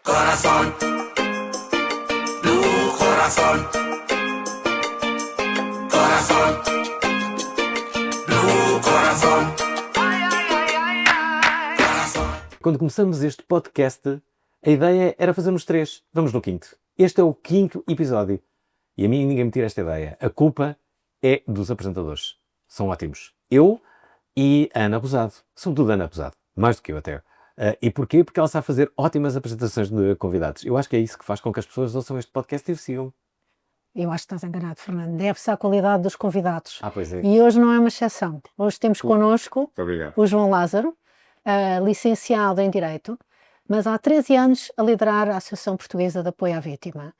Corazón, Blue Corazón, Corazón, Blue Corazón, Corazón. Quando começamos este podcast, a ideia era fazermos 3. Vamos no quinto. Este é o 5º episódio. E a mim ninguém me tira esta ideia. A culpa é dos apresentadores. São ótimos. Eu e a Ana Abusado. Sobretudo a Ana Abusado. Mais do que eu até. E porquê? Porque ela sabe fazer ótimas apresentações de convidados. Eu acho que é isso que faz com que as pessoas ouçam este podcast e o sigam. Eu acho que estás enganado, Fernando. Deve-se à qualidade dos convidados. Pois é. E hoje não é uma exceção. Hoje temos connosco Muito obrigado. o João Lázaro, licenciado em Direito, mas há 13 anos a liderar a Associação Portuguesa de Apoio à Vítima.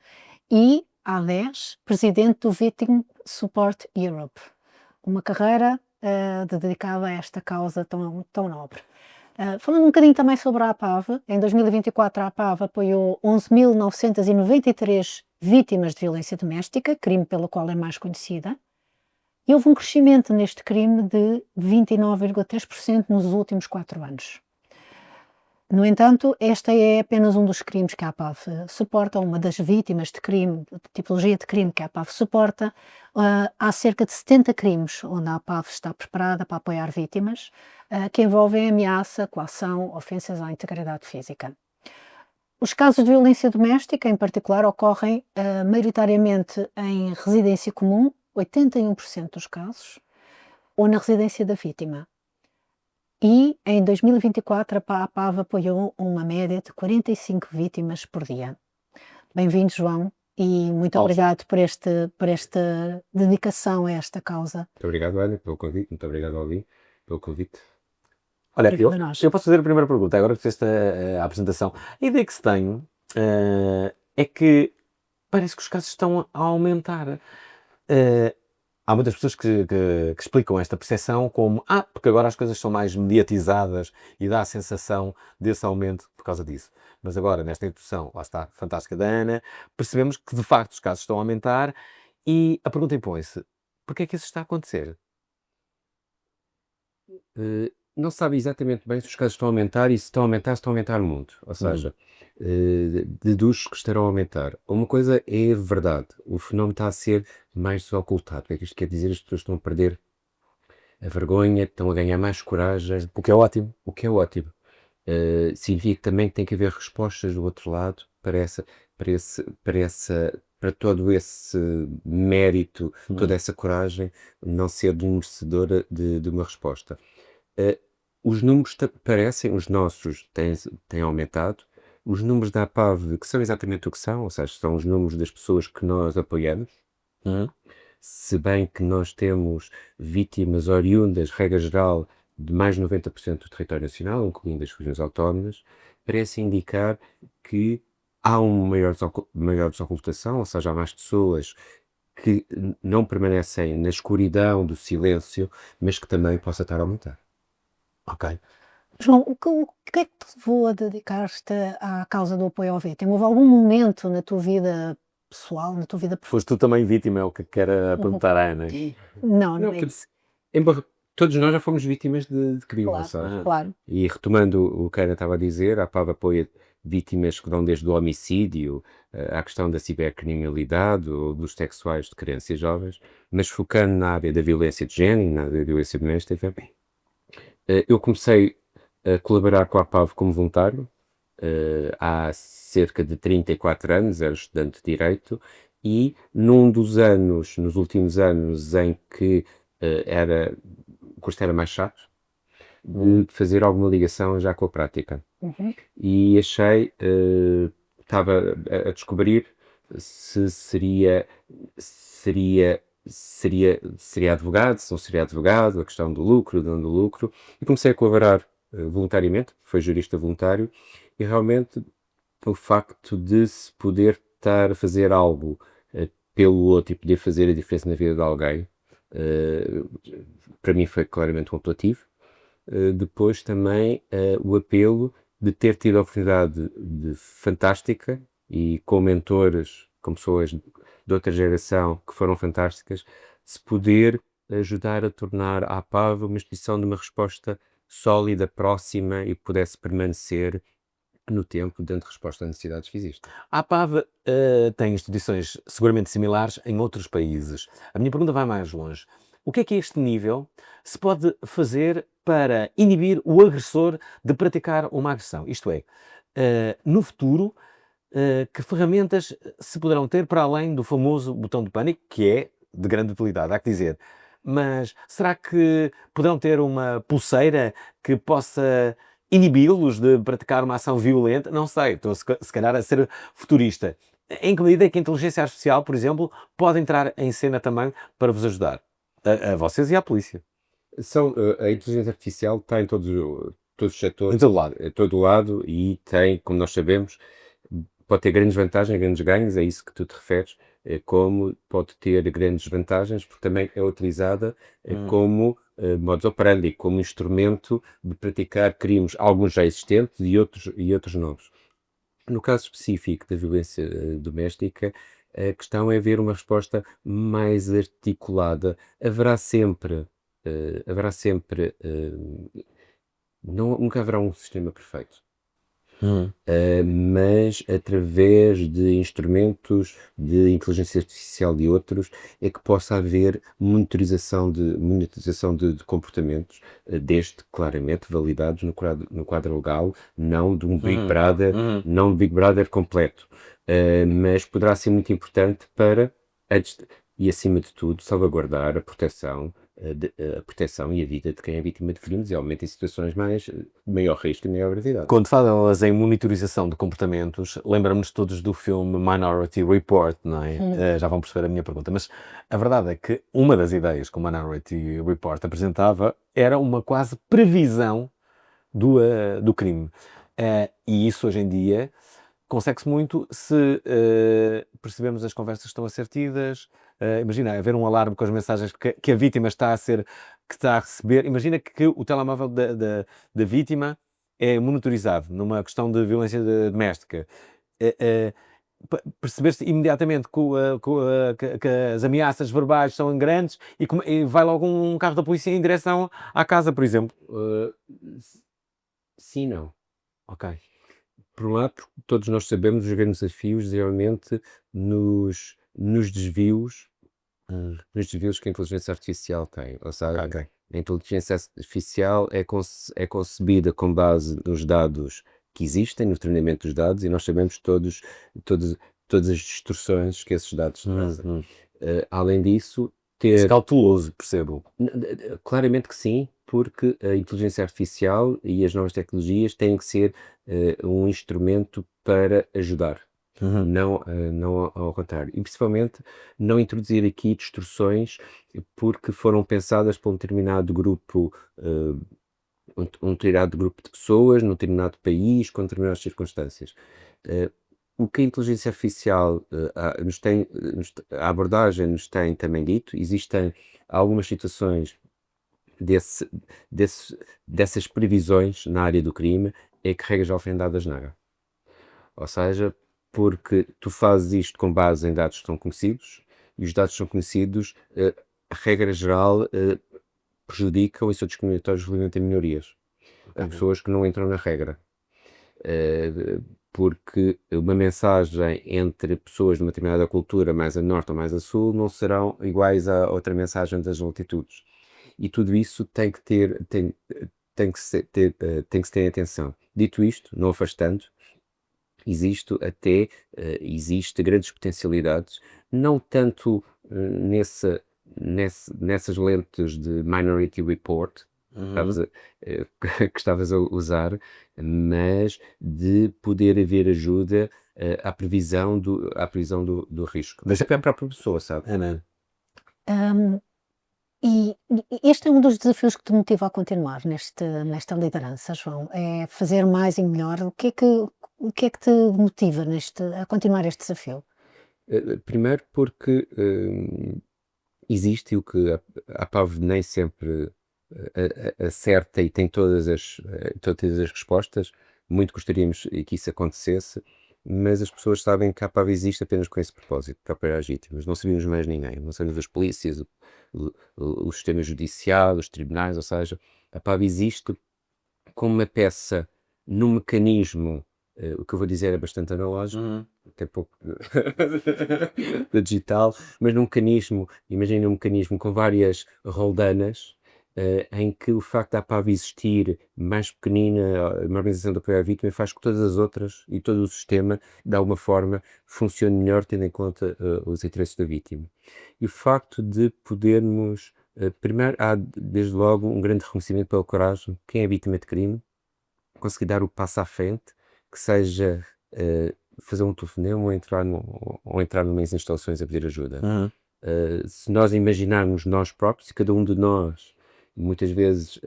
E, há 10, presidente do Victim Support Europe. Uma carreira dedicada a esta causa tão nobre. Falando um bocadinho também sobre a APAV, em 2024 a APAV apoiou 11.993 vítimas de violência doméstica, crime pelo qual é mais conhecida, e houve um crescimento neste crime de 29,3% nos últimos 4 anos. No entanto, este é apenas um dos crimes que a APAV suporta, uma das vítimas de crime, de tipologia de crime que a APAV suporta. Há cerca de 70 crimes onde a APAV está preparada para apoiar vítimas, que envolvem ameaça, coação, ofensas à integridade física. Os casos de violência doméstica, em particular, ocorrem maioritariamente em residência comum, 81% dos casos, ou na residência da vítima. E em 2024 a APAV apoiou uma média de 45 vítimas por dia. Bem-vindo, João, e muito obrigado por esta dedicação a esta causa. Muito obrigado, Ana, pelo convite. Muito obrigado, Ali, pelo convite. Olha, eu posso fazer a primeira pergunta, agora que fizeste a apresentação. A ideia que se tem é que parece que os casos estão a aumentar. Há muitas pessoas que explicam esta percepção como porque agora as coisas são mais mediatizadas e dá a sensação desse aumento por causa disso. Mas agora, nesta introdução, lá está, fantástica da Ana, percebemos que de facto os casos estão a aumentar e a pergunta impõe-se, porquê é que isso está a acontecer? Não se sabe exatamente bem se os casos estão a aumentar e se estão a aumentar muito. Ou seja, deduz que estarão a aumentar. Uma coisa é verdade, o fenómeno está a ser mais ocultado. O que é que isto quer dizer? As pessoas estão a perder a vergonha, estão a ganhar mais coragem. O que é ótimo. O que é ótimo. Significa também que tem que haver respostas do outro lado para todo esse mérito, toda essa coragem, não ser merecedora de uma resposta. Os números parecem, os nossos têm aumentado, os números da APAV, que são exatamente o que são, ou seja, são os números das pessoas que nós apoiamos, se bem que nós temos vítimas oriundas, regra geral, de mais de 90% do território nacional, incluindo as regiões autónomas, parece indicar que há uma maior desocultação, ou seja, há mais pessoas que não permanecem na escuridão do silêncio, mas que também possa estar a aumentar. Ok. João, o que é que te levou a dedicar-te à causa do apoio ao vítima? Houve algum momento na tua vida pessoal, na tua vida profissional? Foste tu também vítima, é o que quero perguntar à Ana. Não Não, é isso. embora todos nós já fomos vítimas de crime, Claro, ou seja, claro. E retomando o que a Ana estava a dizer, a APAV apoia vítimas que vão desde o homicídio à questão da cibercriminalidade ou dos sexuais de crianças e jovens, mas focando na área da violência de género, na área da violência doméstica. Eu comecei a colaborar com a APAV como voluntário há cerca de 34 anos, era estudante de Direito, e nos últimos anos em que o curso era mais chato, de fazer alguma ligação já com a prática. E achei, estava a descobrir se seria advogado, se não seria advogado, a questão do lucro, do não do lucro, e comecei a colaborar voluntariamente, foi jurista voluntário, e realmente o facto de se poder estar a fazer algo pelo outro e poder fazer a diferença na vida de alguém, para mim foi claramente um apelativo. Depois também o apelo de ter tido a oportunidade fantástica e com mentores, com pessoas de outra geração que foram fantásticas, se poder ajudar a tornar a APAV uma instituição de uma resposta sólida, próxima e que pudesse permanecer no tempo, dando resposta às necessidades que existem. A APAV tem instituições seguramente similares em outros países. A minha pergunta vai mais longe. O que é que a este nível se pode fazer para inibir o agressor de praticar uma agressão? Isto é, no futuro, que ferramentas se poderão ter para além do famoso botão de pânico, que é de grande utilidade, há que dizer. Mas será que poderão ter uma pulseira que possa inibi-los de praticar uma ação violenta? Não sei, estou se calhar a ser futurista. Em que medida é que a inteligência artificial, por exemplo, pode entrar em cena também para vos ajudar? A vocês e à polícia. A inteligência artificial está em todos os Em setores, todo lado. em todo lado, e tem, como nós sabemos, pode ter grandes vantagens, grandes ganhos, é isso que tu te referes, como pode ter grandes vantagens, porque também é utilizada como modus operandi, como instrumento de praticar crimes, alguns já existentes e outros novos. No caso específico da violência doméstica, a questão é haver uma resposta mais articulada. Nunca haverá um sistema perfeito. Mas através de instrumentos de inteligência artificial e outros é que possa haver monitorização de comportamentos, desde claramente validados no quadro legal, não de um Big Brother, não de Big Brother completo, mas poderá ser muito importante para e acima de tudo salvaguardar a proteção e a vida de quem é vítima de crimes, e aumenta em situações de maior risco e maior gravidade. Quando falas em monitorização de comportamentos, lembramos todos do filme Minority Report, não é? Já vão perceber a minha pergunta, mas a verdade é que uma das ideias que o Minority Report apresentava era uma quase previsão do crime. E isso hoje em dia consegue-se muito se percebemos as conversas que estão a ser tidas. Imagina haver um alarme com as mensagens que a vítima está a receber. Imagina que o telemóvel da vítima é monitorizado numa questão de violência doméstica. Perceber-se imediatamente que as ameaças verbais são grandes e vai logo um carro da polícia em direção à casa, por exemplo. Sim, não. Ok. Por um lado, porque todos nós sabemos os grandes desafios, realmente, nos desvios que a inteligência artificial tem. Ou seja, Ok. a inteligência artificial é concebida com base nos dados que existem, no treinamento dos dados, e nós sabemos todas as distorções que esses dados trazem. Além disso, É cauteloso, percebo. claramente que sim, porque a inteligência artificial e as novas tecnologias têm que ser um instrumento para ajudar, não ao contrário. E principalmente não introduzir aqui distorções porque foram pensadas para um determinado grupo, um determinado grupo de pessoas, num determinado país, com determinadas circunstâncias. O que a inteligência artificial a abordagem nos tem também dito, existem algumas situações dessas previsões na área do crime, é que regra geral foram dadas nada. Ou seja, porque tu fazes isto com base em dados que são conhecidos, e os dados que são conhecidos, a regra geral, prejudicam e são discriminatórios relativamente a minorias. Há pessoas que não entram na regra. Porque uma mensagem entre pessoas de uma determinada cultura, mais a norte ou mais a sul, não serão iguais a outra mensagem das latitudes. E tudo isso tem que se ter atenção. Dito isto, não afastando, existe grandes potencialidades, não tanto nessas lentes de Minority Report que estavas a usar, mas de poder haver ajuda à previsão do risco. Mas até a própria pessoa, sabe? E este é um dos desafios que te motiva a continuar nesta liderança, João, é fazer mais e melhor. O que é que te motiva a continuar este desafio? Primeiro porque existe o que a PAV nem sempre acerta e tem todas as respostas. Muito gostaríamos que isso acontecesse, mas as pessoas sabem que a PAV existe apenas com esse propósito, para apoiar as vítimas. Não sabemos mais ninguém, não sabemos as polícias, o sistema judicial, os tribunais, ou seja, a PAV existe como uma peça num mecanismo O que eu vou dizer é bastante analógico, Uhum. até pouco da digital, mas num mecanismo, imagina um mecanismo com várias roldanas, em que o facto da APAV existir mais pequenina, uma organização de apoio à vítima, faz que todas as outras e todo o sistema, de alguma forma, funcione melhor, tendo em conta os interesses da vítima. E o facto de podermos, primeiro, há desde logo um grande reconhecimento pela coragem, quem é vítima de crime, conseguir dar o passo à frente, que seja fazer um telefonema ou entrar numas instalações a pedir ajuda. Uhum. Se nós imaginarmos nós próprios, e cada um de nós, muitas vezes,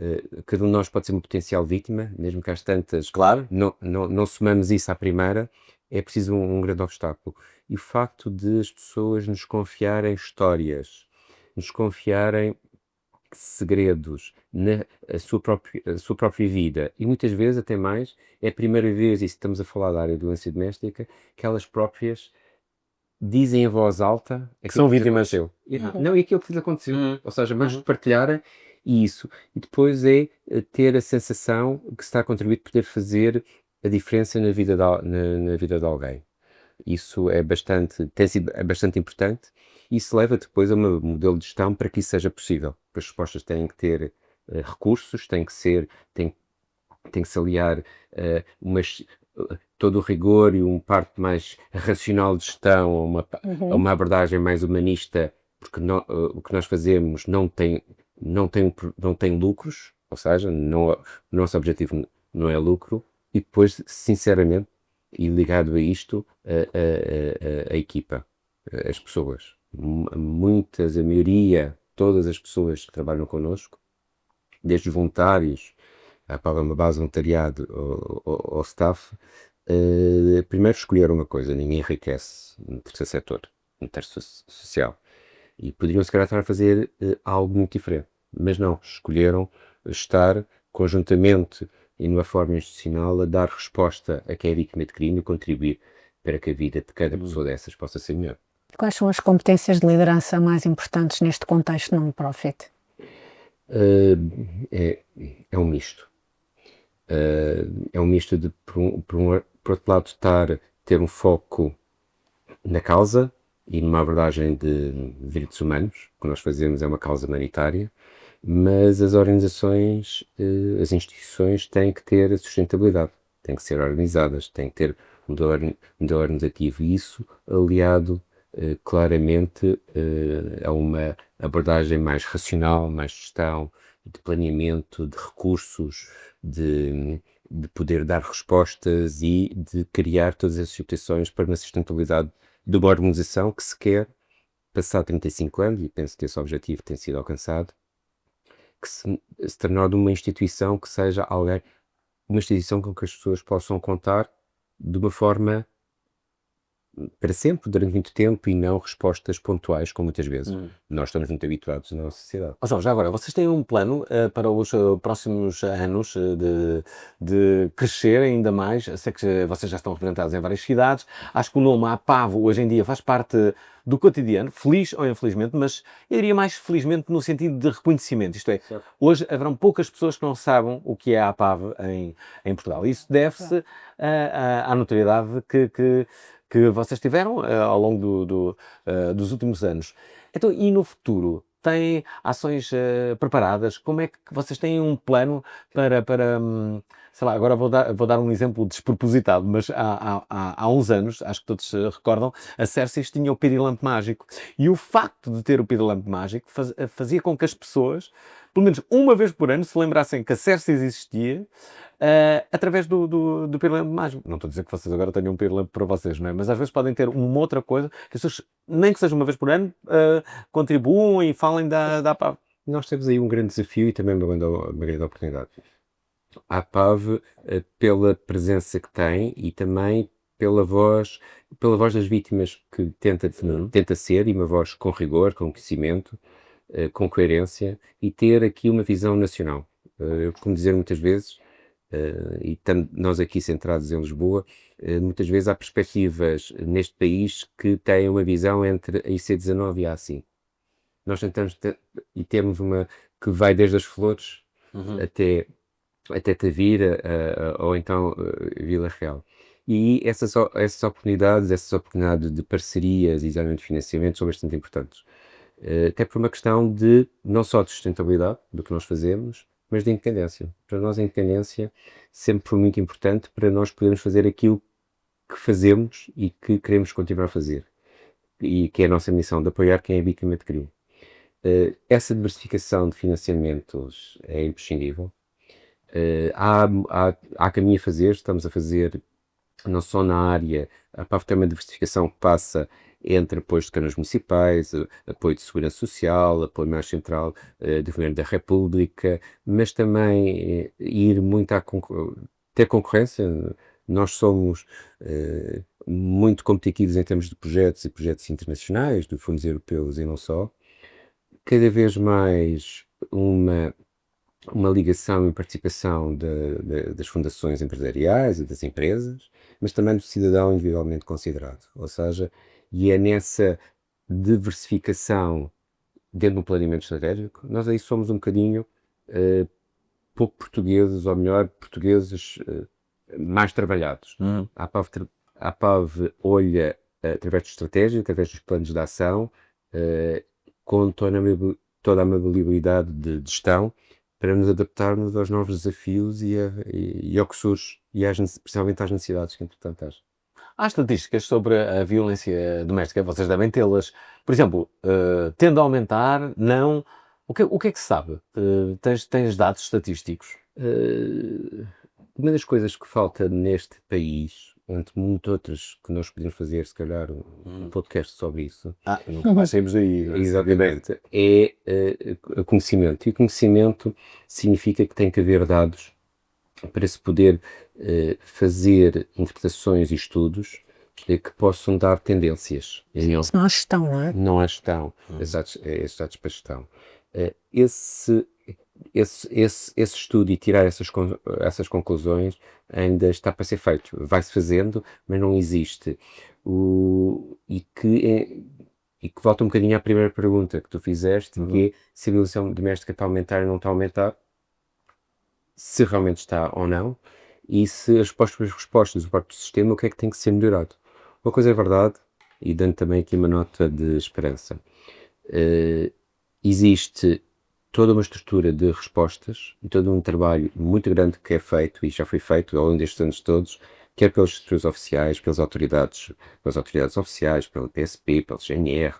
cada um de nós pode ser uma potencial vítima, mesmo que às tantas Claro. não somamos isso à primeira, é preciso um grande obstáculo. E o facto de as pessoas nos confiarem histórias, nos confiarem segredos, a sua própria vida, e muitas vezes até mais, é a primeira vez, e se estamos a falar da área de violência doméstica, que elas próprias dizem em voz alta Que são aquilo que lhes vítimas. aconteceu. Não, e aquilo que lhes aconteceu. Uhum. Ou seja, mas Uhum. partilharem isso. E depois é ter a sensação que se está a contribuir para poder fazer a diferença na vida na vida de alguém. Isso é é bastante importante, e isso leva depois a um modelo de gestão para que isso seja possível. As respostas têm que ter recursos, tem que se aliar todo o rigor e parte mais racional de gestão a uma abordagem mais humanista, porque o que nós fazemos não tem lucros, ou seja, o nosso objetivo não é lucro, e depois, sinceramente, e ligado a isto, a equipa, as pessoas. A maioria, todas as pessoas que trabalham connosco, desde os voluntários, para uma base de voluntariado ao staff, primeiro escolheram uma coisa: ninguém enriquece no terceiro setor, no terceiro social. E poderiam, se calhar, estar a fazer algo muito diferente, mas não, escolheram estar conjuntamente e numa forma institucional a dar resposta a quem é vítima de crime e contribuir para que a vida de cada pessoa dessas possa ser melhor. Quais são as competências de liderança mais importantes neste contexto non-profit? É um misto. É um misto de, por outro lado, ter um foco na causa e numa abordagem de direitos humanos. O que nós fazemos é uma causa humanitária, mas as organizações, as instituições têm que ter a sustentabilidade, têm que ser organizadas, têm que ter um modelo organizativo, e isso aliado claramente a uma abordagem mais racional, mais de gestão, de planeamento, de recursos, de poder dar respostas e de criar todas as situações para uma sustentabilidade de uma organização que se quer, passado 35 anos, e penso que esse objetivo tem sido alcançado, que se tornar uma instituição que seja uma instituição com que as pessoas possam contar de uma forma para sempre, durante muito tempo, e não respostas pontuais, como muitas vezes nós estamos muito habituados na nossa sociedade. João, já agora, vocês têm um plano para os próximos anos de crescer ainda mais? Eu sei que vocês já estão representados em várias cidades. Acho que o nome APAV hoje em dia faz parte do cotidiano, feliz ou infelizmente, mas eu diria mais felizmente no sentido de reconhecimento. Isto é, hoje haverão poucas pessoas que não sabem o que é a APAV em Portugal. Isso deve-se à notoriedade que vocês tiveram ao longo dos últimos anos. Então, e no futuro? Têm ações preparadas? Como é que vocês têm um plano para sei lá, agora vou dar um exemplo despropositado, mas há uns anos, acho que todos se recordam, a Cercis tinha o pirilampo mágico. E o facto de ter o pirilampo mágico fazia com que as pessoas, pelo menos uma vez por ano, se lembrassem que a Cercis existia, através do pirilampo mágico. Não estou a dizer que vocês agora tenham um pirilampo para vocês, não é? Mas às vezes podem ter uma outra coisa, que as pessoas, nem que seja uma vez por ano, contribuam e falem da APAV. Nós temos aí um grande desafio e também uma grande oportunidade. A APAV, pela presença que tem e também pela voz das vítimas que tenta ser, e uma voz com rigor, com conhecimento, com coerência, e ter aqui uma visão nacional. Eu costumo dizer muitas vezes, e estando nós aqui centrados em Lisboa, muitas vezes há perspectivas neste país que têm uma visão entre a IC19 e a A5. Nós tentamos e temos uma que vai desde as Flores até Tavira ou então Vila Real. E essas oportunidades de parcerias e exatamente de financiamento são bastante importantes. Até por uma questão de, não só de sustentabilidade do que nós fazemos, mas de independência. Para nós a independência sempre foi muito importante para nós podermos fazer aquilo que fazemos e que queremos continuar a fazer. E que é a nossa missão, de apoiar quem é vítima de crime. Essa diversificação de financiamentos é imprescindível. Há caminho a fazer, estamos a fazer não só na área, a PAV tem uma diversificação que passa entre apoios de câmaras municipais, apoio de segurança social, apoio mais central do Governo da República, mas também ir muito ter concorrência. Nós somos muito competitivos em termos de projetos e projetos internacionais, de fundos europeus e não só. Cada vez mais uma ligação e participação das fundações empresariais e das empresas, mas também do cidadão individualmente considerado. Ou seja, e é nessa diversificação dentro do planeamento estratégico, nós aí somos um bocadinho pouco portugueses, ou melhor, portugueses mais trabalhados. A PAV olha através de estratégia, através dos planos de ação, com toda a mobilidade de gestão, para nos adaptarmos aos novos desafios e ao que surge, e principalmente às necessidades que, entretanto, há. Há estatísticas sobre a violência doméstica, vocês devem tê-las. Por exemplo, tende a aumentar, não? O que é que se sabe? Tens dados estatísticos? Uma das coisas que falta neste país, entre muitas outras que nós podemos fazer, se calhar, um podcast sobre isso. Nunca mais saímos daí. Exatamente. É conhecimento. E o conhecimento significa que tem que haver dados para se poder fazer interpretações e estudos que possam dar tendências. Não há gestão, não é? Não há gestão. Esses dados para gestão. Esse estudo e tirar essas conclusões ainda está para ser feito. Vai-se fazendo, mas não existe. E que volta um bocadinho à primeira pergunta que tu fizeste, que é se a violência doméstica está a aumentar ou não está a aumentar, se realmente está ou não, e se as respostas do próprio sistema, o que é que tem que ser melhorado. Uma coisa é verdade, e dando também aqui uma nota de esperança, existe toda uma estrutura de respostas e todo um trabalho muito grande que é feito, e já foi feito ao longo destes anos todos, quer pelas estruturas oficiais, pelas autoridades oficiais, pela PSP, pelo GNR,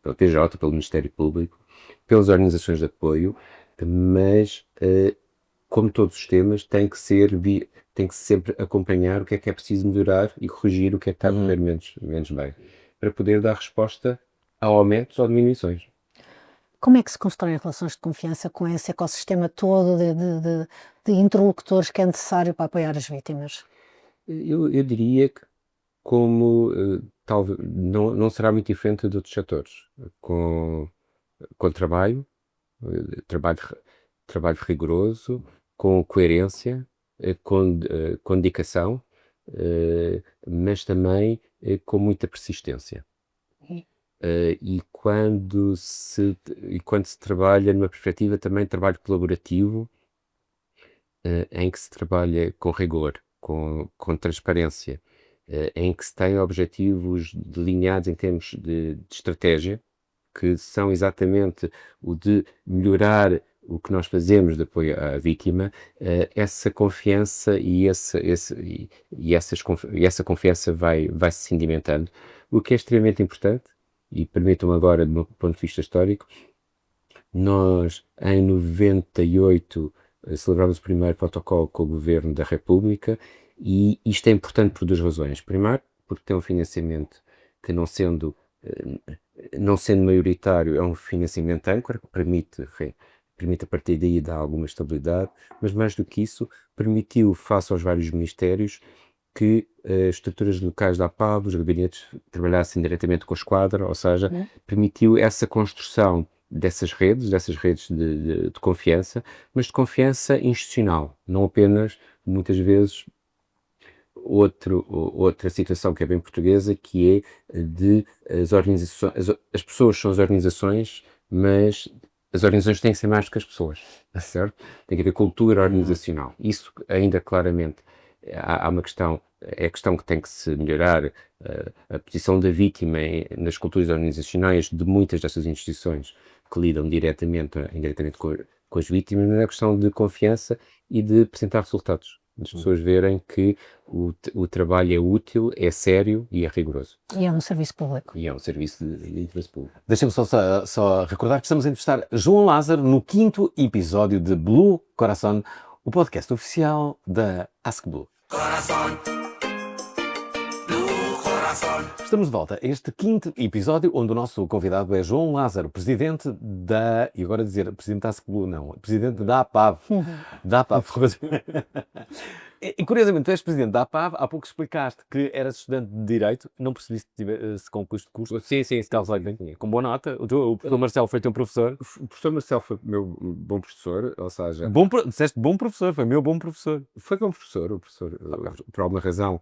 pela PJ, pelo Ministério Público, pelas organizações de apoio, mas como todos os temas, tem que sempre acompanhar o que é preciso melhorar e corrigir o que é que está a correr menos bem, para poder dar resposta a aumentos ou diminuições. Como é que se constroem relações de confiança com esse ecossistema todo de interlocutores que é necessário para apoiar as vítimas? Eu diria que talvez não será muito diferente de outros setores, com trabalho rigoroso, com coerência, com dedicação, mas também com muita persistência. E quando se trabalha numa perspectiva também de trabalho colaborativo, em que se trabalha com rigor, com transparência, em que se tem objetivos delineados em termos de estratégia, que são exatamente o de melhorar o que nós fazemos de apoio à vítima, essa confiança e essa confiança vai se sedimentando, o que é extremamente importante. E permitam-me agora, do meu ponto de vista histórico, nós em 98 celebramos o primeiro protocolo com o Governo da República, e isto é importante por duas razões. Primeiro, porque tem um financiamento que, não sendo maioritário, é um financiamento âncora que permite a partir daí dar alguma estabilidade, mas mais do que isso, permitiu, face aos vários ministérios, que as estruturas locais da APAV, os gabinetes, trabalhassem diretamente com a esquadra, ou seja, permitiu essa construção dessas redes de confiança, mas de confiança institucional, não apenas, muitas vezes, outra situação que é bem portuguesa, que é de as pessoas são as organizações, mas as organizações têm que ser mais do que as pessoas, certo? Tem que haver cultura organizacional. Isso ainda claramente há uma questão, é a questão que tem que se melhorar a posição da vítima nas culturas organizacionais de muitas dessas instituições que lidam diretamente ou indiretamente com as vítimas, mas é a questão de confiança e de apresentar resultados. As pessoas verem que o trabalho é útil, é sério e é rigoroso. E é um serviço público. E é um serviço de interesse público. Deixem-me só recordar que estamos a entrevistar João Lázaro no 5º episódio de Blue Coração, o podcast oficial da Ask Blue. Corazón. Blue corazón. Estamos de volta a este 5º episódio, onde o nosso convidado é João Lázaro, presidente da... E agora dizer presidente da Ask Blue, não. Presidente da APAV. Da APAV. E curiosamente, tu és presidente da APAV, há pouco explicaste que eras estudante de Direito, não percebi se concluíste o curso. Sim. Estavas lá bem, com boa nota. O professor Marcelo foi teu professor. O professor Marcelo foi meu bom professor, ou seja... Disseste bom professor, foi meu bom professor. Foi bom professor, por alguma razão,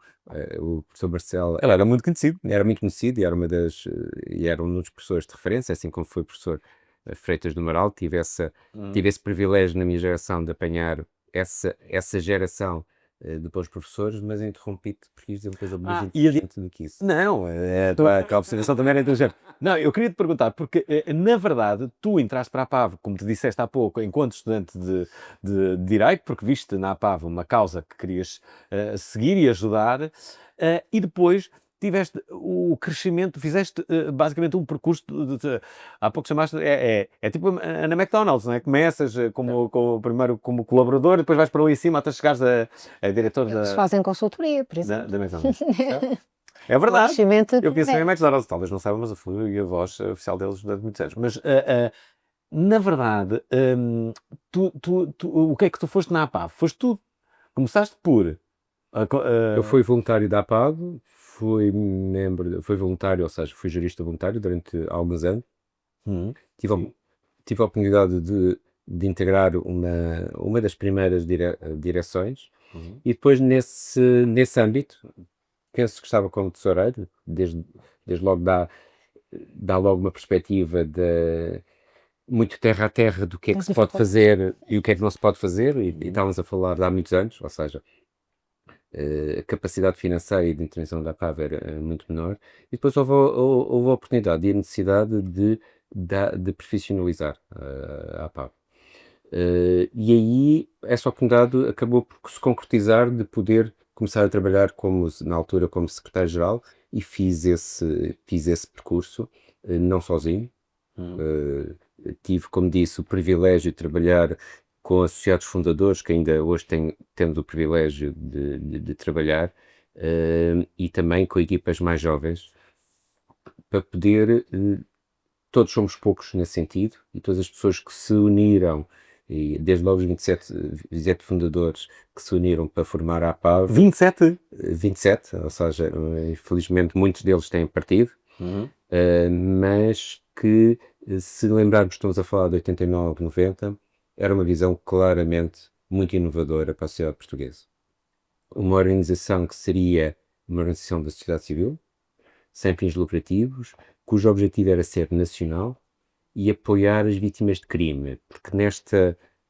o professor Marcelo Ele era muito conhecido. era muito conhecido e era um dos professores de referência, assim como foi o professor Freitas do Amaral. Tive esse privilégio na minha geração de apanhar essa geração de bons professores, mas interrompi-te porque ias dizer uma coisa mais inteligente do que isso. Não, a observação também era inteligente. Não, eu queria te perguntar, porque na verdade tu entraste para a APAV, como te disseste há pouco, enquanto estudante de Direito, porque viste na APAV uma causa que querias seguir e ajudar, e depois tiveste o crescimento, fizeste basicamente um percurso há pouco chamaste, é tipo na McDonald's, não é? Começas primeiro como colaborador, depois vais para ali em cima até chegares a diretor Eles fazem consultoria, por exemplo. da McDonald's. É verdade. Crescimento Eu conheci a McDonald's, talvez não saibam, mas eu fui a voz oficial deles durante muitos anos. Mas, na verdade, o que é que tu foste na APAV? Foste tu. Começaste por... Eu fui voluntário da APAV, fui voluntário, ou seja, fui jurista voluntário durante alguns anos. Tive a oportunidade de integrar uma das primeiras direções e depois nesse âmbito, penso que estava como tesoureiro, desde logo dá logo uma perspectiva de muito terra a terra do que é que se pode fazer e o que é que não se pode fazer, e estávamos a falar de há muitos anos, ou seja, a capacidade financeira e de intervenção da APAV era muito menor, e depois houve a oportunidade e a necessidade de profissionalizar a APAV. E aí essa oportunidade acabou por se concretizar de poder começar a trabalhar na altura como secretário-geral, e fiz esse percurso, não sozinho. Tive, como disse, o privilégio de trabalhar com associados fundadores, que ainda hoje temos o privilégio de trabalhar, e também com equipas mais jovens, para poder, todos somos poucos nesse sentido, e todas as pessoas que se uniram, e desde logo os 27 fundadores que se uniram para formar a APAV. 27? 27, ou seja, infelizmente muitos deles têm partido, mas que, se lembrarmos, estamos a falar de 89, 90, era uma visão claramente muito inovadora para a sociedade portuguesa. Uma organização que seria uma organização da sociedade civil, sem fins lucrativos, cujo objetivo era ser nacional e apoiar as vítimas de crime, porque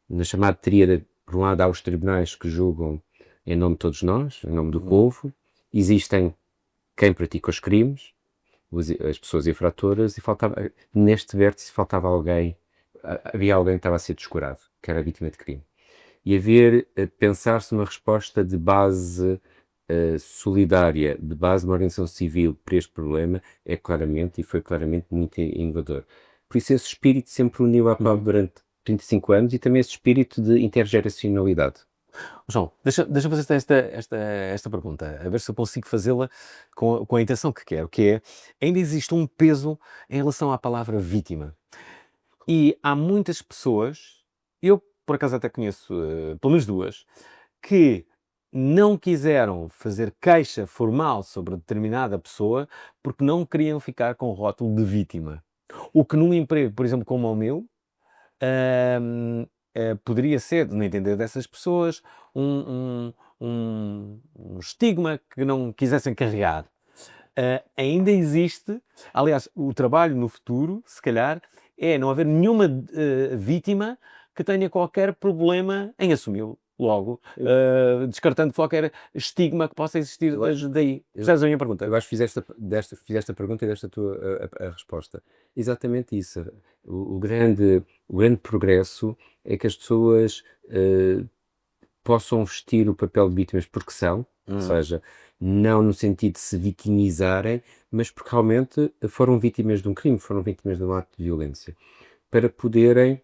na chamada tríade, por um lado há os tribunais que julgam em nome de todos nós, em nome do povo, existem quem pratica os crimes, as pessoas infratoras, e neste vértice havia alguém que estava a ser descurado, que era a vítima de crime. E pensar-se numa resposta de base solidária, de base de uma organização civil para este problema, foi claramente muito inovador. Por isso esse espírito sempre uniu a APAV durante 35 anos, e também esse espírito de intergeracionalidade. João, deixa eu fazer esta pergunta, a ver se eu consigo fazê-la com a intenção que quero, que é, ainda existe um peso em relação à palavra vítima. E há muitas pessoas, eu por acaso até conheço pelo menos duas, que não quiseram fazer queixa formal sobre determinada pessoa porque não queriam ficar com o rótulo de vítima. O que num emprego, por exemplo, como o meu, poderia ser, no entender dessas pessoas, um estigma que não quisessem carregar. Ainda existe, aliás, o trabalho no futuro, se calhar, é não haver nenhuma vítima que tenha qualquer problema em assumi-lo. logo, descartando qualquer estigma que possa existir daí. Percebes a minha pergunta? Eu acho que fizeste a pergunta e deste a resposta. Exatamente isso. O grande progresso é que as pessoas possam vestir o papel de vítimas porque são, ou seja, não no sentido de se vitimizarem, mas porque realmente foram vítimas de um crime, foram vítimas de um ato de violência, para poderem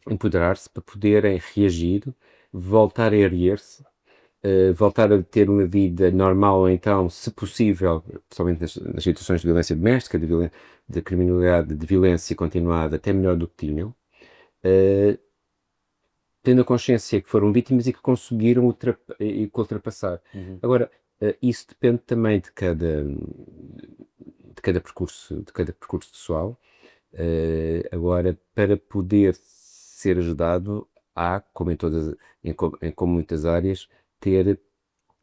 empoderar-se, para poderem reagir, voltar a erguer-se, voltar a ter uma vida normal, ou então, se possível, principalmente nas situações de violência doméstica, de criminalidade, de violência continuada, até melhor do que tinham, tendo a consciência que foram vítimas e que conseguiram ultrapassar. Agora, isso depende também de cada percurso pessoal. Agora, para poder ser ajudado, há, como como muitas áreas, ter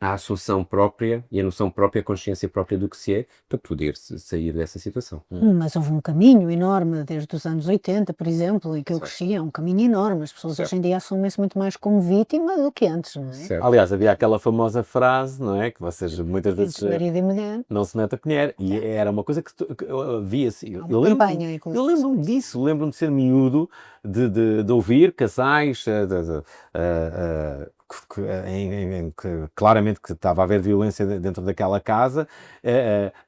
a assunção própria e a noção própria, a consciência própria do que se é, para poder sair dessa situação. Mas houve um caminho enorme desde os anos 80, por exemplo, em que eu cresci, é um caminho enorme. As pessoas hoje em dia assumem-se muito mais como vítima do que antes, não é? Certo. Aliás, havia aquela famosa frase, não é? Que vocês muitas vezes Marido e mulher. não se mete a colher. E era uma coisa que via-se. Há uma campanha, inclusive. Eu lembro-me disso, lembro-me de ser miúdo, de ouvir casais que claramente que estava a haver violência dentro daquela casa,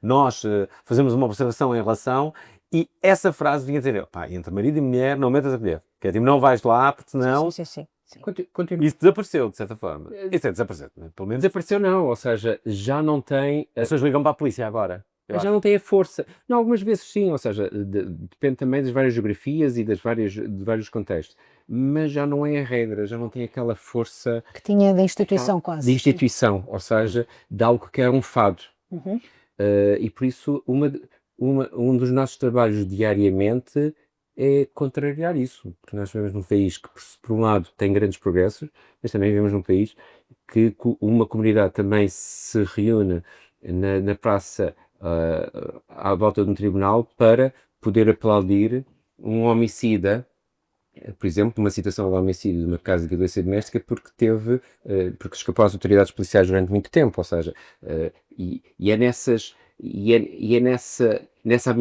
nós fazemos uma observação em relação, e essa frase vinha dizer, pá, entre marido e mulher não metas a colher, que é tipo, não vais lá, porque senão... Sim. Isso desapareceu, de certa forma. Isso desapareceu, pelo menos. Desapareceu não, ou seja, já não tem... As pessoas ligam para a polícia agora. Já não tem a força. Não, algumas vezes sim, ou seja, depende também das várias geografias e de vários contextos. Mas já não é a regra, já não tem aquela força... Que tinha da instituição quase. De instituição, ou seja, de algo que é um fado. E por isso, um dos nossos trabalhos diariamente é contrariar isso. Porque nós vivemos num país que, por um lado, tem grandes progressos, mas também vivemos num país que uma comunidade também se reúne na praça à volta de um tribunal para poder aplaudir um homicida, por exemplo, uma situação de homicídio de uma casa de violência doméstica porque escapou às autoridades policiais durante muito tempo, ou seja, e é nessa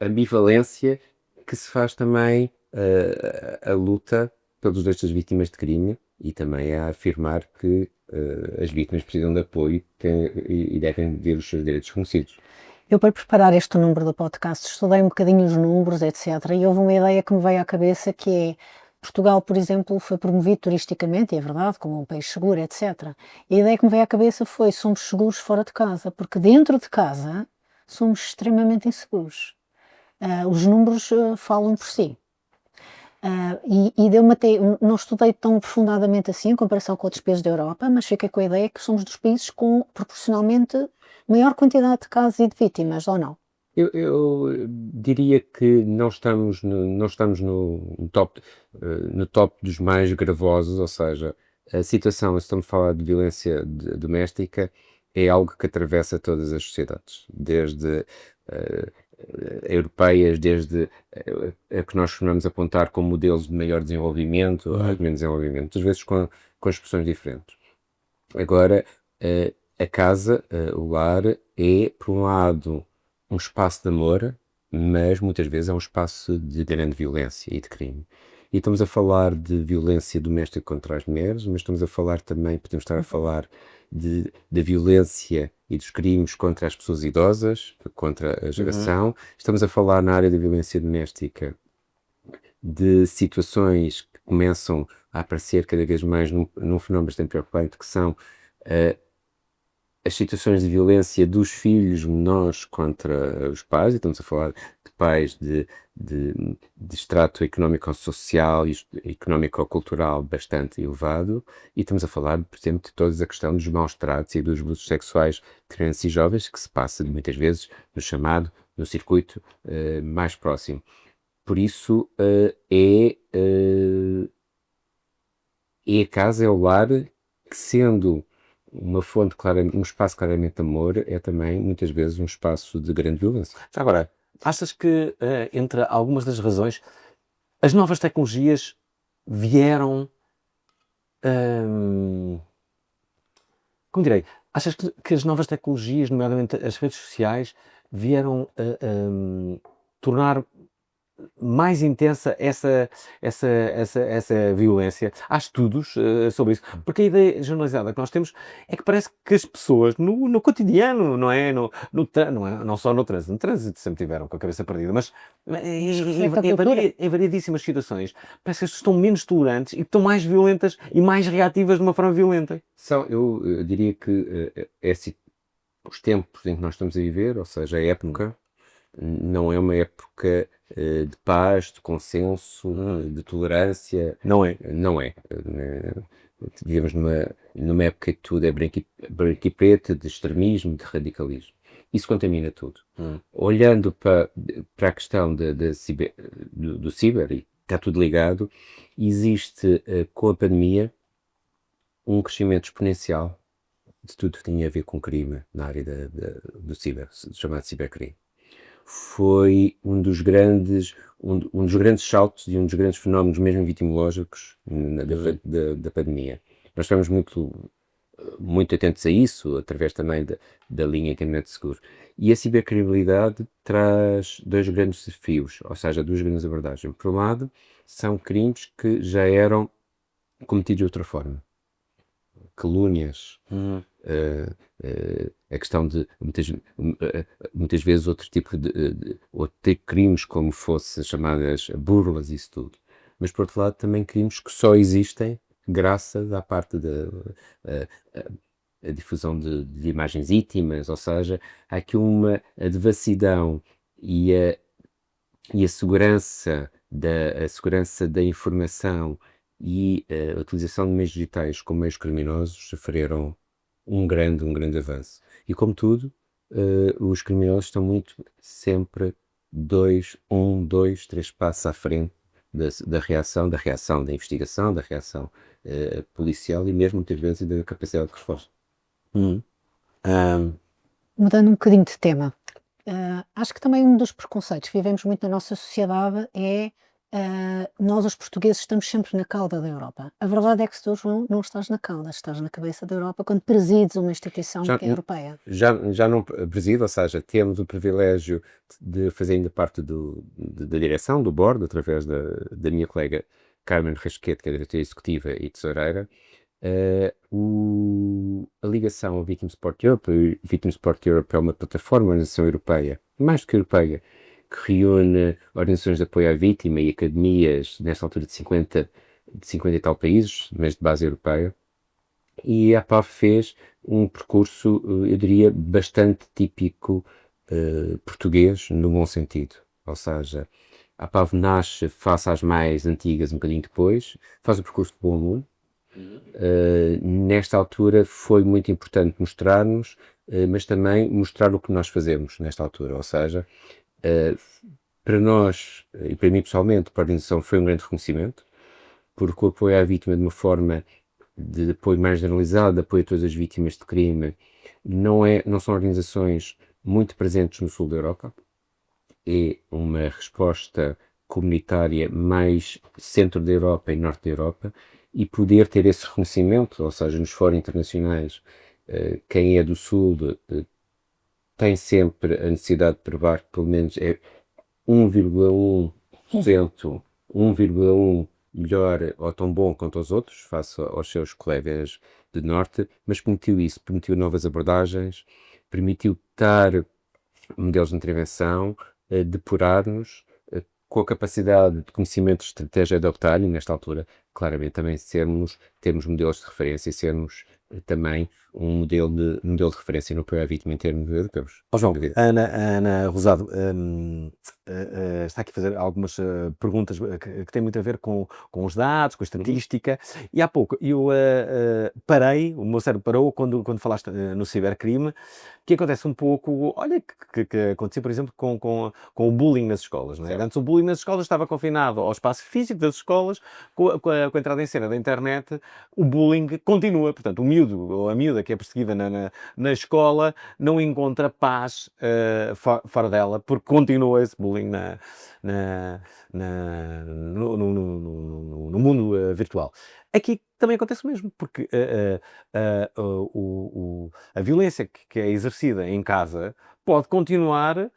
ambivalência que se faz também a luta pelos direitos das vítimas de crime e também a afirmar que as vítimas precisam de apoio e devem ter os seus direitos reconhecidos. Eu, para preparar este número do podcast, estudei um bocadinho os números, etc. E houve uma ideia que me veio à cabeça, que é, Portugal, por exemplo, foi promovido turisticamente, e é verdade, como um país seguro, etc. E a ideia que me veio à cabeça foi, somos seguros fora de casa, porque dentro de casa somos extremamente inseguros. Os números falam por si. E deu-me até, não estudei tão profundamente assim em comparação com outros países da Europa, mas fiquei com a ideia que somos dos países com proporcionalmente maior quantidade de casos e de vítimas, ou não? Eu diria que não estamos no top dos mais gravosos, ou seja, a situação, se estamos a falar de violência doméstica, é algo que atravessa todas as sociedades, desde europeias, desde a que nós costumamos apontar como modelos de maior desenvolvimento ou de menos desenvolvimento, às vezes com expressões diferentes. Agora, a casa, o lar, é, por um lado, um espaço de amor, mas muitas vezes é um espaço de grande violência e de crime. E estamos a falar de violência doméstica contra as mulheres, mas estamos a falar também, podemos estar a falar da violência e dos crimes contra as pessoas idosas, contra a geração. Estamos a falar na área da violência doméstica de situações que começam a aparecer cada vez mais num fenómeno bastante preocupante, que são as situações de violência dos filhos menores contra os pais, e estamos a falar de pais de extrato económico-social e económico-cultural bastante elevado, e estamos a falar, por exemplo, de toda a questão dos maus tratos e dos abusos sexuais de crianças e jovens, que se passa muitas vezes no circuito mais próximo. Por isso, a casa, é o lar, que sendo uma fonte, um espaço claramente de amor, é também, muitas vezes, um espaço de grande violência. Já agora, achas que, entre algumas das razões, as novas tecnologias vieram hum, como direi, achas que as novas tecnologias, nomeadamente as redes sociais, vieram a tornar mais intensa essa violência? Há estudos sobre isso, porque a ideia generalizada que nós temos é que parece que as pessoas no cotidiano, não é? Não é? Não só no trânsito sempre tiveram com a cabeça perdida, mas Reflete a cultura. em variedíssimas situações, parece que as pessoas estão menos tolerantes e estão mais violentas e mais reativas de uma forma violenta. Eu diria que os tempos em que nós estamos a viver, ou seja, a época, não é uma época de paz, de consenso, de tolerância. Não é? Não é. Vivemos numa época que tudo é branco e preto, de extremismo, de radicalismo. Isso contamina tudo. Olhando para a questão do ciber, e está tudo ligado, existe com a pandemia um crescimento exponencial de tudo que tinha a ver com crime na área do ciber, chamado cibercrime. Foi um dos grandes saltos e um dos grandes fenómenos mesmo vitimológicos da pandemia. Nós estamos muito atentos a isso, através também da linha Internet Seguro. E a cibercriminalidade traz dois grandes desafios, ou seja, duas grandes abordagens. Por um lado, são crimes que já eram cometidos de outra forma. Calúnias, a questão de muitas vezes outro tipo de crimes, como fosse chamadas burlas, isso tudo. Mas por outro lado também crimes que só existem graças à parte a difusão de imagens íntimas, ou seja, há aqui a devassidão e a segurança da informação e a utilização de meios digitais como meios criminosos sofreram um grande avanço. E como tudo, os criminosos estão sempre 2, 3 passos à frente da reação, da investigação, da reação policial e mesmo muitas vezes da capacidade de resposta. Mudando um bocadinho de tema, acho que também um dos preconceitos que vivemos muito na nossa sociedade é nós, os portugueses, estamos sempre na cauda da Europa. A verdade é que se tu, João, não estás na cauda, estás na cabeça da Europa quando presides uma instituição que é europeia. Já não presido, ou seja, temos o privilégio de fazer ainda parte da direção, do board, através da minha colega Carmen Rasquete, que é diretora executiva e tesoureira. A ligação ao Victim Support Europe, o Victim Support Europe é uma plataforma, uma organização europeia, mais do que europeia, que reúne organizações de apoio à vítima e academias, nesta altura de 50 e tal países, mas de base europeia. E a APAV fez um percurso, eu diria, bastante típico português, no bom sentido. Ou seja, a APAV nasce face às mais antigas um bocadinho depois, faz o percurso de bom aluno. Nesta altura foi muito importante mostrar-nos, mas também mostrar o que nós fazemos nesta altura, ou seja, para nós, e para mim pessoalmente, para a organização foi um grande reconhecimento, porque o apoio à vítima de uma forma de apoio mais generalizado, de apoio a todas as vítimas de crime, não são organizações muito presentes no sul da Europa, é uma resposta comunitária mais centro da Europa e norte da Europa, e poder ter esse reconhecimento, ou seja, nos fóruns internacionais, quem é do sul tem sempre a necessidade de provar que pelo menos é 1,1%, 1,1% melhor ou tão bom quanto os outros, face aos seus colegas de norte, mas permitiu isso, permitiu novas abordagens, permitiu dar modelos de intervenção, depurar-nos, com a capacidade de conhecimento de estratégia de adoptar, e nesta altura, claramente, também termos modelos de referência e sermos também um modelo de referência no apoio à vítima em termos europeus. João, a Ana Rosado está aqui a fazer algumas perguntas que têm muito a ver com os dados, com a estatística, e há pouco eu parei, o meu cérebro parou quando falaste no cibercrime, que acontece um pouco, olha, que acontecia, por exemplo, com o bullying nas escolas, não é? Antes o bullying nas escolas estava confinado ao espaço físico das escolas, com a entrada em cena da internet, o bullying continua, portanto, o miúdo ou a miúda que é perseguida na escola, não encontra paz fora dela, porque continua esse bullying no mundo virtual. Aqui também acontece o mesmo, porque a violência que é exercida em casa pode continuar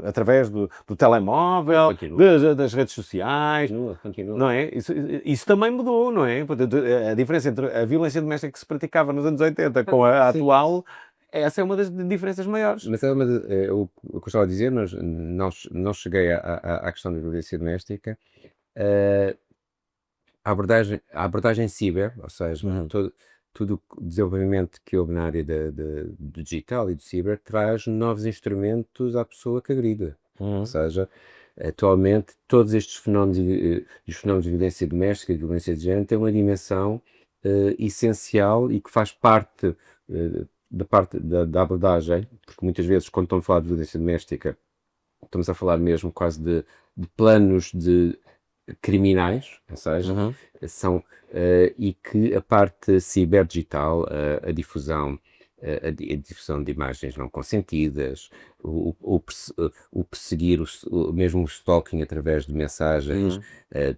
através do telemóvel, Continua. das redes sociais, Continua. não é? Isso também mudou, não é? Portanto, a diferença entre a violência doméstica que se praticava nos anos 80 com a Sim. atual, essa é uma das diferenças maiores. Mas o que eu estava a dizer, não cheguei à questão da violência doméstica. A abordagem ciber, ou seja, todo o desenvolvimento que houve na área do digital e do ciber traz novos instrumentos à pessoa que agride. Ou seja, atualmente todos estes fenómenos, os fenómenos de violência doméstica e de violência de género têm uma dimensão essencial e que faz parte da abordagem, porque muitas vezes quando estamos a falar de violência doméstica estamos a falar mesmo quase de planos de criminais, ou seja, são, e que a parte ciberdigital, a difusão de imagens não consentidas, o perseguir, mesmo o stalking através de mensagens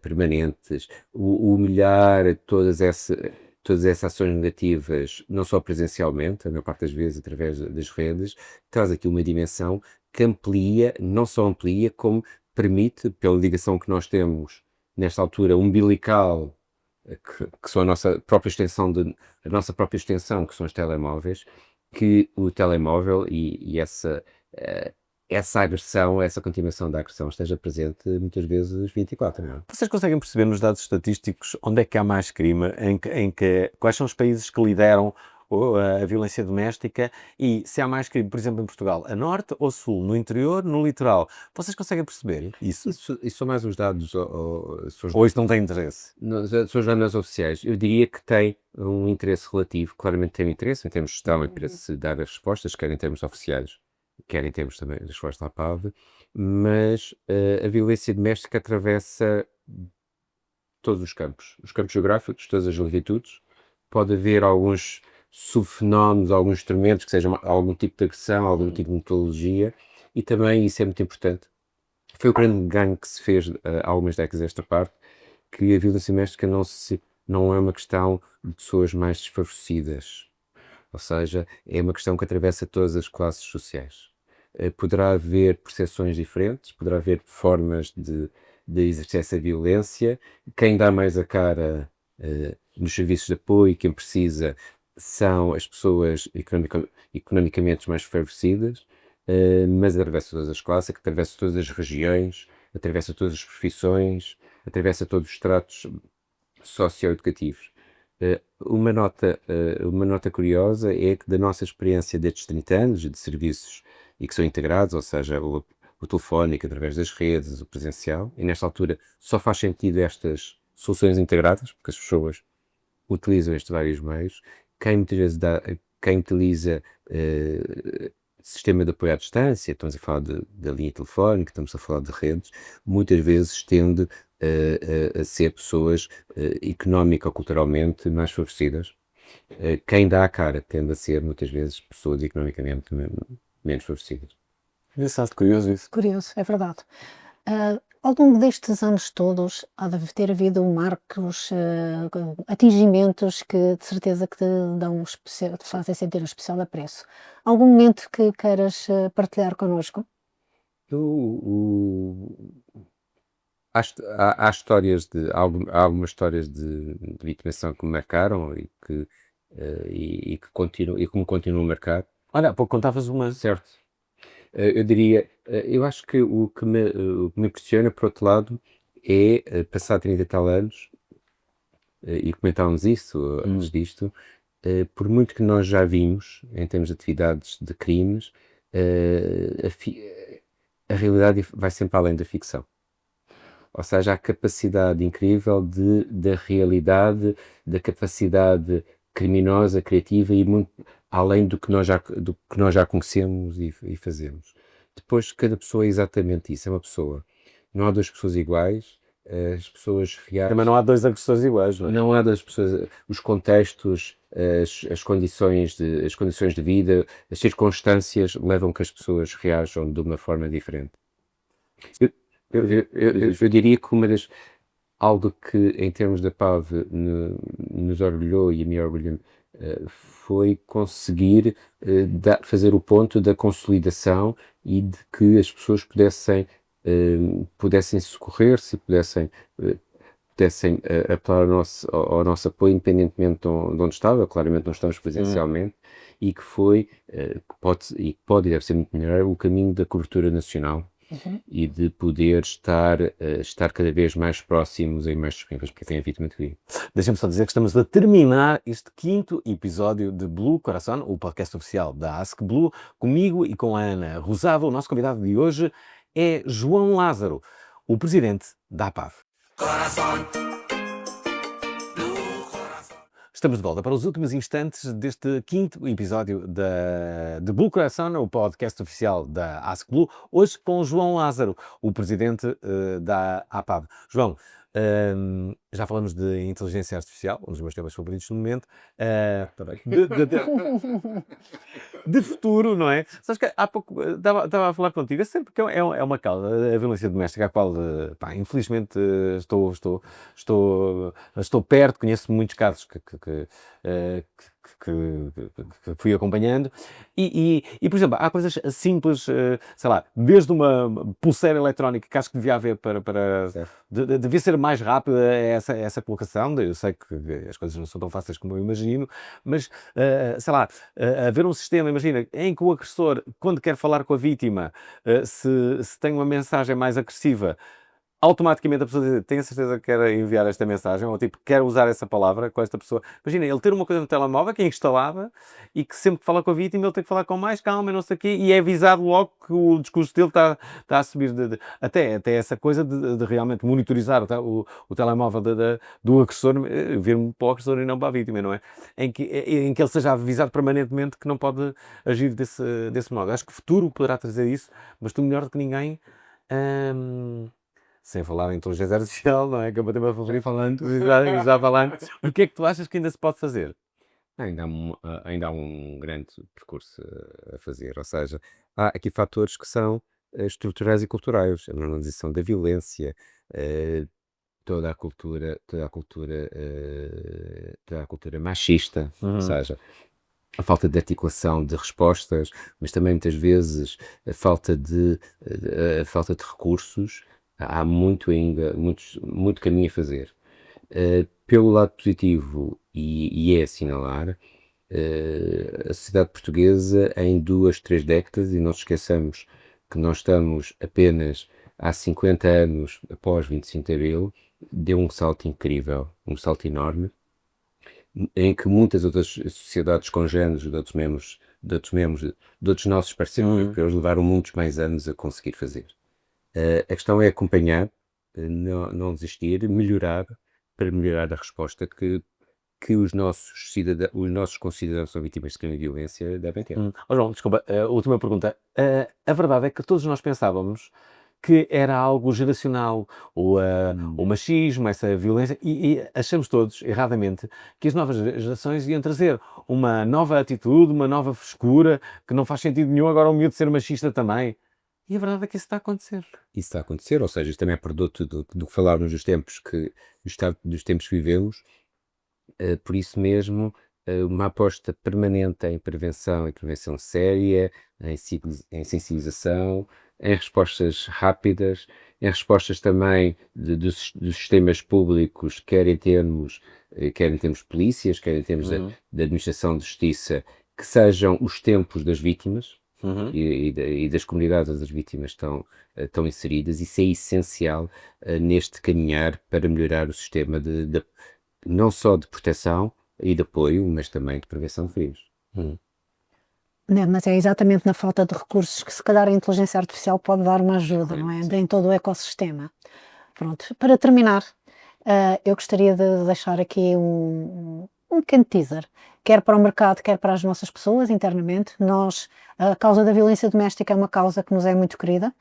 permanentes, o humilhar todas essas ações negativas, não só presencialmente, a maior parte das vezes através das redes, traz aqui uma dimensão que amplia, não só amplia, como permite, pela ligação que nós temos nesta altura umbilical, que são a nossa própria extensão, que são os telemóveis, que o telemóvel e essa agressão, essa continuação da agressão esteja presente muitas vezes 24, não é? Vocês conseguem perceber nos dados estatísticos onde é que há mais crime, quais são os países que lideram a violência doméstica e se há mais crime, por exemplo, em Portugal, a norte ou sul, no interior, no litoral? Vocês conseguem perceber isso? Isso são mais os dados, Ou isso não tem interesse? são os dados oficiais. Eu diria que tem um interesse relativo, claramente tem um interesse em termos de gestão e para se dar as respostas, quer em termos oficiais, quer em termos também de resposta à PAV, mas a violência doméstica atravessa todos os campos geográficos, todas as latitudes. Pode haver alguns subfenómenos, alguns instrumentos que sejam algum tipo de agressão, algum tipo de metodologia, e também isso é muito importante. Foi o grande ganho que se fez há algumas décadas esta parte, que a violência doméstica não é uma questão de pessoas mais desfavorecidas, ou seja, é uma questão que atravessa todas as classes sociais. Poderá haver percepções diferentes, poderá haver formas de exercer essa violência. Quem dá mais a cara nos serviços de apoio, quem precisa, são as pessoas economicamente mais favorecidas, mas atravessa todas as classes, atravessa todas as regiões, atravessa todas as profissões, atravessa todos os estratos socioeducativos. Uma nota curiosa é que da nossa experiência destes 30 anos de serviços e que são integrados, ou seja, o telefónico através das redes, o presencial, e nesta altura só faz sentido estas soluções integradas, porque as pessoas utilizam estes vários meios. Quem muitas vezes utiliza sistema de apoio à distância, estamos a falar da linha telefónica, estamos a falar de redes, muitas vezes tende a ser pessoas económica ou culturalmente mais favorecidas. Quem dá a cara tende a ser muitas vezes pessoas economicamente menos favorecidas. Engraçado, curioso isso. Curioso, é verdade. Ao longo destes anos todos, há de ter havido marcos, atingimentos que de certeza que te fazem sentir um especial apreço. Algum momento que queiras partilhar connosco? Há algumas histórias de vitimação que me marcaram e que me continuam a marcar. Olha, há pouco contavas uma. Certo. Eu diria, eu acho que o que me impressiona, por outro lado, é passar 30 e tal anos, e comentávamos isso antes disto, por muito que nós já vimos, em termos de atividades de crimes, a realidade vai sempre além da ficção. Ou seja, a capacidade incrível da realidade, da capacidade criminosa, criativa e muito além do que nós já conhecemos e fazemos. Depois, cada pessoa é exatamente isso, é uma pessoa. Não há duas pessoas iguais, as pessoas reais. Também não há dois agressores iguais, não é? Não há das pessoas, os contextos, as condições de vida, as circunstâncias levam que as pessoas reajam de uma forma diferente. Eu diria que algo que, em termos da PAV, nos orgulhou e me orgulhou, foi conseguir fazer o ponto da consolidação e de que as pessoas pudessem socorrer-se, pudessem apelar ao nosso apoio, independentemente de onde estava. Claramente não estamos presencialmente, e que pode e deve ser muito melhor o caminho da cobertura nacional. E de poder estar cada vez mais próximos e mais disponíveis para quem tem a vítima de crime. Deixa-me só dizer que estamos a terminar este 5º episódio de Blue Coração, o podcast oficial da Ask Blue, comigo e com a Ana Rosado. O nosso convidado de hoje é João Lázaro, o presidente da APAV. Corazón. Blue corazón. Estamos de volta para os últimos instantes deste 5º episódio de Blue Coração, o podcast oficial da Ask Blue, hoje com João Lázaro, o presidente da APAV. João, já falamos de inteligência artificial, um dos meus temas favoritos no momento, de futuro, não é? Sabes que há pouco estava a falar contigo, é sempre que é uma causa, a violência doméstica, a qual, pá, infelizmente, estou perto, conheço muitos casos que fui acompanhando e, por exemplo, há coisas simples, sei lá, desde uma pulseira eletrónica que acho que devia haver devia ser mais rápida essa colocação. Eu sei que as coisas não são tão fáceis como eu imagino, mas, sei lá, haver um sistema, imagina, em que o agressor, quando quer falar com a vítima, se tem uma mensagem mais agressiva, automaticamente a pessoa diz: tenho a certeza que quer enviar esta mensagem, ou tipo, quer usar essa palavra com esta pessoa. Imagina, ele ter uma coisa no telemóvel que é instalada e que sempre que fala com a vítima ele tem que falar com mais calma e não sei o quê, e é avisado logo que o discurso dele está a subir. Até essa coisa de realmente monitorizar o telemóvel do agressor, vir-me para o agressor e não para a vítima, não é? Em que ele seja avisado permanentemente que não pode agir desse modo. Acho que o futuro poderá trazer isso, mas tu melhor do que ninguém... sem falar em inteligência artificial, não é? Que é o meu tema favorito, já falando. O que é que tu achas que ainda se pode fazer? Ainda há um grande percurso a fazer, ou seja, há aqui fatores que são estruturais e culturais, a normalização da violência, toda a cultura machista, ou seja, a falta de articulação de respostas, mas também muitas vezes a falta de recursos. Há muito caminho a fazer. Pelo lado positivo, e é assinalar, a sociedade portuguesa em 2, 3 décadas, e não nos esqueçamos que nós estamos apenas há 50 anos após 25 de Abril, deu um salto incrível, um salto enorme, em que muitas outras sociedades congêneres de outros nossos parceiros europeus levaram muitos mais anos a conseguir fazer. A questão é acompanhar, não desistir, melhorar, para melhorar a resposta que os nossos concidadãos são vítimas de crime e violência devem ter. João, desculpa, última pergunta. A verdade é que todos nós pensávamos que era algo geracional, o machismo, essa violência, e achamos todos, erradamente, que as novas gerações iam trazer uma nova atitude, uma nova frescura, que não faz sentido nenhum agora o miúdo ser machista também. E a verdade é que isso está a acontecer. Isso está a acontecer, ou seja, isto também é produto do que falávamos dos tempos que vivemos. Por isso mesmo, uma aposta permanente em prevenção séria, em sensibilização, em respostas rápidas, em respostas também dos sistemas públicos, quer em termos polícias, quer em termos da administração de justiça, que sejam os tempos das vítimas. E das comunidades onde as vítimas estão inseridas. Isso é essencial neste caminhar para melhorar o sistema não só de proteção e de apoio, mas também de prevenção de crimes. Mas é exatamente na falta de recursos que se calhar a inteligência artificial pode dar uma ajuda, não é? Em todo o ecossistema. Pronto, para terminar, eu gostaria de deixar aqui um pequeno teaser, quer para o mercado, quer para as nossas pessoas internamente. A causa da violência doméstica é uma causa que nos é muito querida.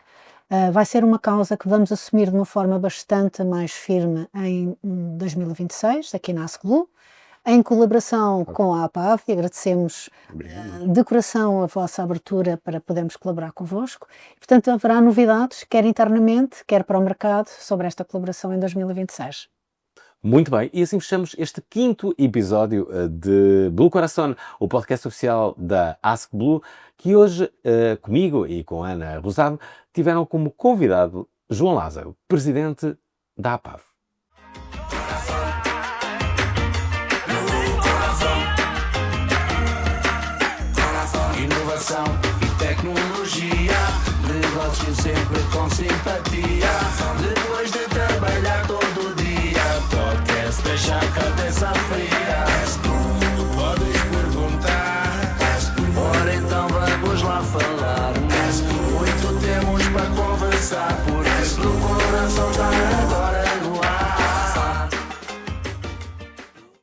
Vai ser uma causa que vamos assumir de uma forma bastante mais firme em 2026, aqui na ASCBLU, em colaboração com a APAV, e agradecemos de coração a vossa abertura para podermos colaborar convosco. Portanto, haverá novidades, quer internamente, quer para o mercado, sobre esta colaboração em 2026. Muito bem, e assim fechamos este 5º episódio de Blue Coração, o podcast oficial da ASCBLU, que hoje, comigo e com a Ana Rosado, tiveram como convidado João Lázaro, presidente da APAV. Inovação e tecnologia, negócio sempre com simpatia. Depois de trabalhar todo dia, podcast deixa a cabeça fria. Podes perguntar, ora então vamos lá falar.